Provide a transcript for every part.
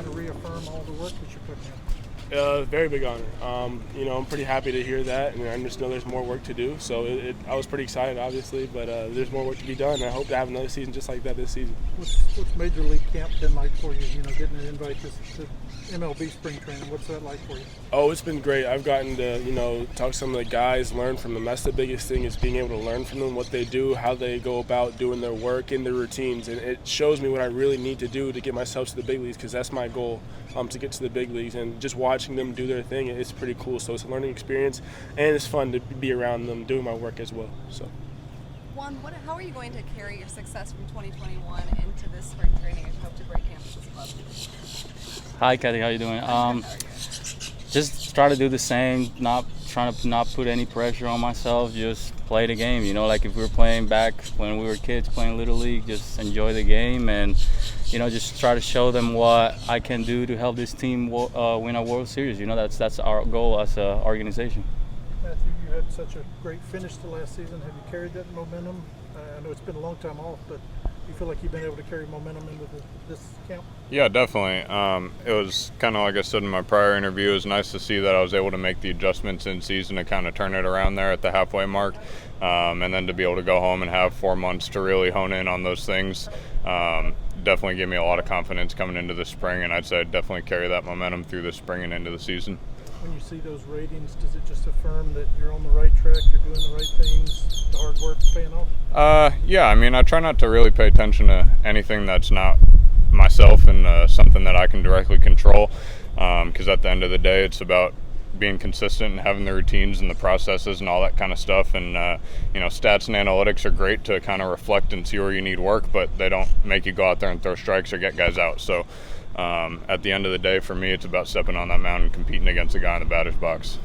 kind of reaffirm all the work that you're putting in? Very big honor. I'm pretty happy to hear that, and I just know there's more work to do. So I was pretty excited, obviously, but there's more work to be done. I hope to have another season just like that this season. What's Major League camp been like for you? Getting an invite to MLB spring training. What's that like for you? Oh, it's been great. I've gotten to, talk to some of the guys, learn from them. That's the biggest thing, is being able to learn from them, what they do, how they go about doing their work and their routines. And it shows me what I really need to do to get myself to the big leagues, because that's my goal, to get to the big leagues. And just watching them do their thing, it's pretty cool. So it's a learning experience, and it's fun to be around them doing my work as well. So. Juan, how are you going to carry your success from 2021 into this spring training and hope to break camp with this club? Hi, Kathy. How you doing? Just try to do the same. Not trying to not put any pressure on myself. Just play the game. Like if we were playing back when we were kids playing Little League, just enjoy the game and just try to show them what I can do to help this team win a World Series. That's our goal as an organization. Matthew, you had such a great finish to last season. Have you carried that momentum? I know it's been a long time off, but you feel like you've been able to carry momentum into this camp? Yeah, definitely. It was kind of like I said in my prior interview, it was nice to see that I was able to make the adjustments in season to kind of turn it around there at the halfway mark. And then to be able to go home and have 4 months to really hone in on those things definitely gave me a lot of confidence coming into the spring, and I'd say I'd definitely carry that momentum through the spring and into the season. When you see those ratings, does it just affirm that you're on the right track, you're doing the right things, the hard work's paying off? Yeah, I try not to really pay attention to anything that's not myself and something that I can directly control, because at the end of the day, it's about being consistent and having the routines and the processes and all that kind of stuff. And stats and analytics are great to kind of reflect and see where you need work, but they don't make you go out there and throw strikes or get guys out. So at the end of the day, for me, it's about stepping on that mound and competing against the guy in the batter's box.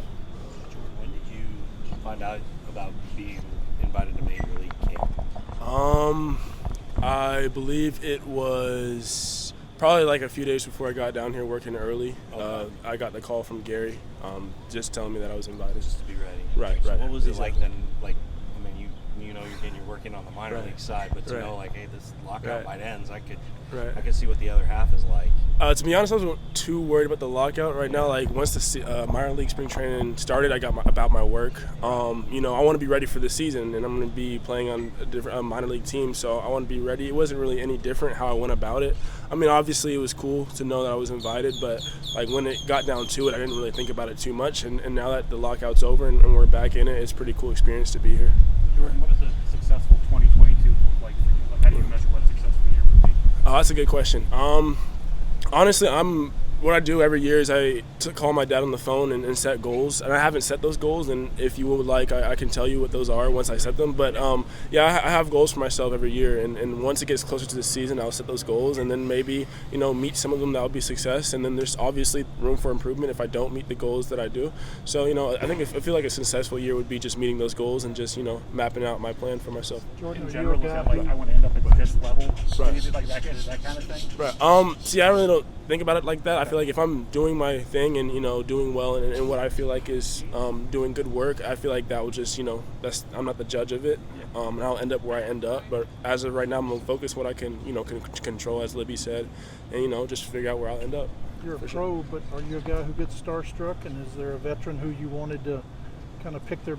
When did you find out about being invited to Major League camp? I believe it was probably like a few days before I got down here working early. Okay. I got the call from Gary, just telling me that I was invited. Just to be ready. Right, so right. What was it Exactly. like then? You're working on the minor league side, but to know like, hey, this lockout might ends, I could see what the other half is like. To be honest, I wasn't too worried about the lockout right now. Like once the minor league spring training started, I got about my work. I want to be ready for the season, and I'm going to be playing on a different minor league team, so I want to be ready. It wasn't really any different how I went about it. Obviously it was cool to know that I was invited, but like when it got down to it, I didn't really think about it too much. And now that the lockout's over and we're back in it, it's a pretty cool experience to be here. Jordan, what does a successful 2022 look like for you? How do you measure what a successful year would be? Oh, that's a good question. Honestly, what I do every year is I call my dad on the phone and set goals. And I haven't set those goals, and if you would like, I can tell you what those are once I set them. But I have goals for myself every year, and once it gets closer to the season, I'll set those goals, and then maybe meet some of them. That'll be success, and then there's obviously room for improvement if I don't meet the goals that I do. So I feel like a successful year would be just meeting those goals and just mapping out my plan for myself. Jordan, In general, is that like I want to end up at this level? Right. Is it like that kind of thing? Right. See, I really don't think about it like that. I feel like if I'm doing my thing and doing well and what I feel like is doing good work, I feel like that will just I'm not the judge of it, and I'll end up where I end up. But as of right now, I'm gonna focus what I can can control, as Libby said, and just figure out where I'll end up. You're a pro, but are you a guy who gets starstruck? And is there a veteran who you wanted to kind of pick their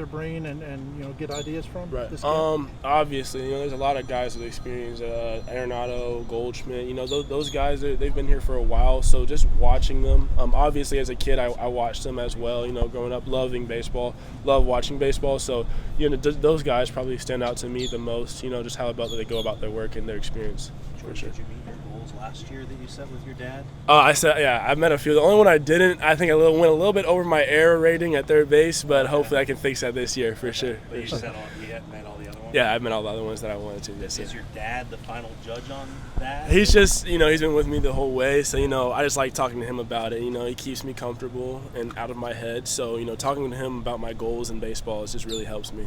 brain and get ideas from? Right. This camp? Obviously, there's a lot of guys with experience. Arenado, Goldschmidt. Those guys. They've been here for a while. So just watching them. Obviously, as a kid, I watched them as well. Growing up, loving baseball, love watching baseball. So those guys probably stand out to me the most. Just how about they go about their work and their experience. Jordan, For sure. did you meet your goals last year that you set with your dad? I've met a few. The only one I didn't, I think I went a little bit over my error rating at third base, but hopefully I can fix that this year for sure. But you hadn't met all the other ones? Yeah, I've met all the other ones that I wanted to. Yes, Is your dad the final judge on that? He's just, he's been with me the whole way, so, I just like talking to him about it. He keeps me comfortable and out of my head, so, talking to him about my goals in baseball just really helps me.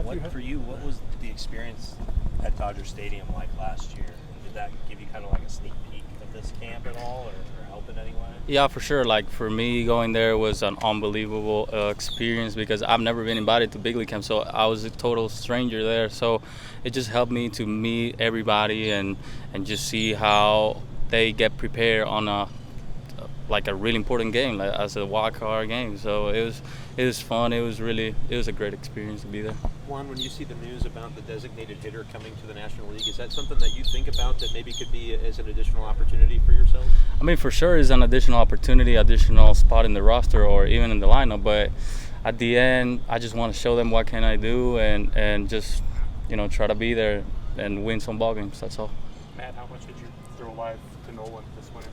What was the experience at Dodger Stadium like last year? Did that give you kind of like a sneak peek of this camp at all, or help in any way? Yeah, for sure. Like for me, going there was an unbelievable experience because I've never been invited to big league camp, so I was a total stranger there. So it just helped me to meet everybody and just see how they get prepared on a really important game, like as a wild card game. So it was fun. It was a great experience to be there. Juan, when you see the news about the designated hitter coming to the National League, is that something that you think about that maybe could be as an additional opportunity for yourself? I mean, for sure, it's an additional opportunity, additional spot in the roster or even in the lineup. But at the end, I just want to show them what can I do and just try to be there and win some ball games. That's all. Matt, how much did you throw live to Nolan this winter?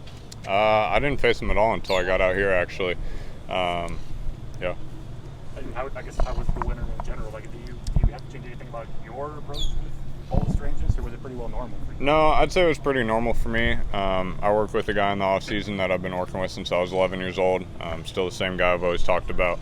I didn't face him at all until I got out here, actually. Yeah. And how was the winter in general? Like, do you have to change anything about your approach with all the strangeness, or was it pretty well normal for you? No, I'd say it was pretty normal for me. I work with a guy in the off season that I've been working with since I was 11 years old. Still the same guy I've always talked about.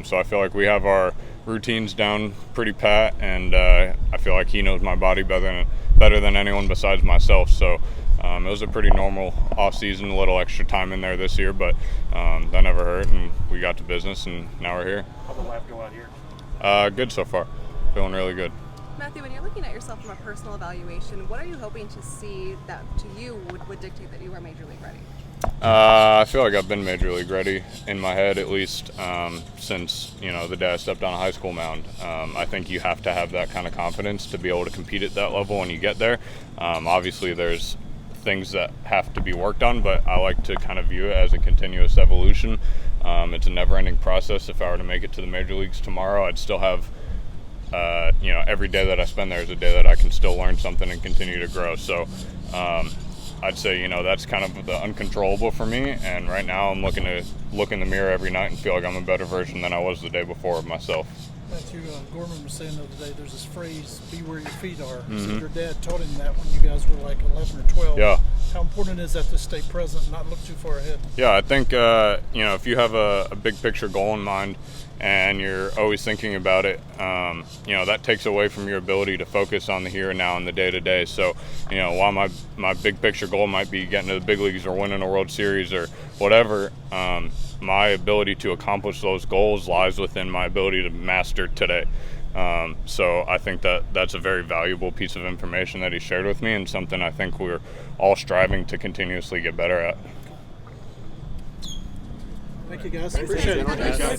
So I feel like we have our routines down pretty pat, and I feel like he knows my body better than anyone besides myself. So it was a pretty normal off season, a little extra time in there this year, but that never hurt, and we got to business, and now we're here. How'd the lab go out here? Good so far. Feeling really good. Matthew, when you're looking at yourself from a personal evaluation, what are you hoping to see that to you would dictate that you are Major League ready? I feel like I've been Major League ready in my head, at least since the day I stepped on a high school mound. I think you have to have that kind of confidence to be able to compete at that level when you get there. Obviously, there's things that have to be worked on, but I like to kind of view it as a continuous evolution. It's a never-ending process. If I were to make it to the major leagues tomorrow, I'd still have every day that I spend there is a day that I can still learn something and continue to grow. So I'd say that's kind of the uncontrollable for me, and right now I'm looking to look in the mirror every night and feel like I'm a better version than I was the day before of myself. Matthew, Gorman was saying the other day, there's this phrase, be where your feet are. Mm-hmm. So your dad taught him that when you guys were like 11 or 12. Yeah. How important is that to stay present and not look too far ahead? Yeah, I think, if you have a big picture goal in mind and you're always thinking about it, that takes away from your ability to focus on the here and now and the day-to-day. So, while my big picture goal might be getting to the big leagues or winning a World Series or whatever, my ability to accomplish those goals lies within my ability to master today. So I think that's a very valuable piece of information that he shared with me, and something I think we're all striving to continuously get better at. Thank you, guys. Thanks, Appreciate it. Matthew.